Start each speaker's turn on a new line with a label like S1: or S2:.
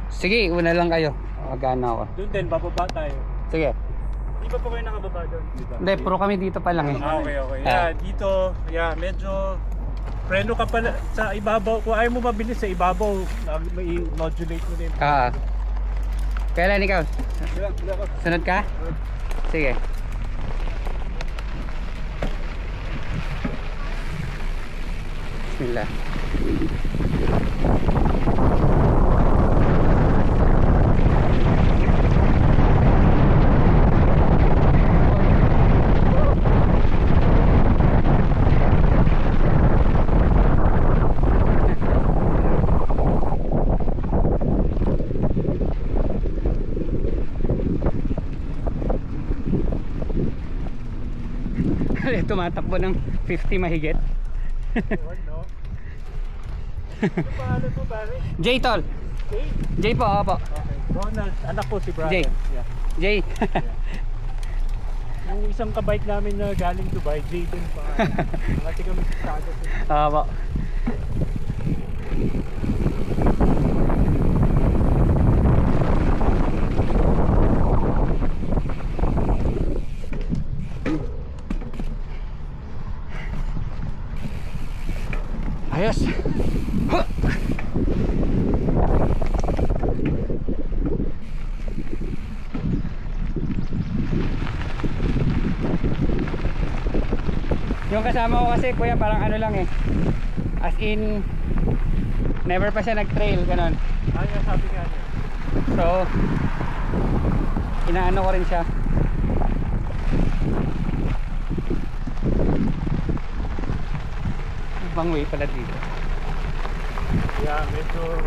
S1: Sige, una lang kayo. Magana ako.
S2: Doon din, bababa tayo.
S1: Sige.
S2: Di ba pa kayo nakababa doon?
S1: Hindi, puro kami dito pa lang eh.
S2: Okay. Yeah, dito, medyo preno ka pala sa ibabaw. Kung ayaw mo mabilis sa ibabaw, may modulate mo din.
S1: Kailan ikaw? Sunod ka? Sige. Bismillah. Tumatakbo ng 50 mahigit.
S2: No? Ano pangalan mo, pare?
S1: Jay tol.
S2: Jay?
S1: Jay po, opo.
S2: Okay. Ronald, anak ko si Brian.
S1: Jay.
S2: Yeah.
S1: Jay.
S2: Yung isang kabike namin na galing Dubai, Jay din pa. Kasi kami sa Sagos.
S1: Opo. Ayos. Huh! Yung kasama ko kasi kuya parang ano lang eh. As in never pa siya nag-trail ganon.
S2: Ay, sabi nga niya.
S1: So inaano ko rin siya. Ibang way pala dito.
S2: Yeah, medyo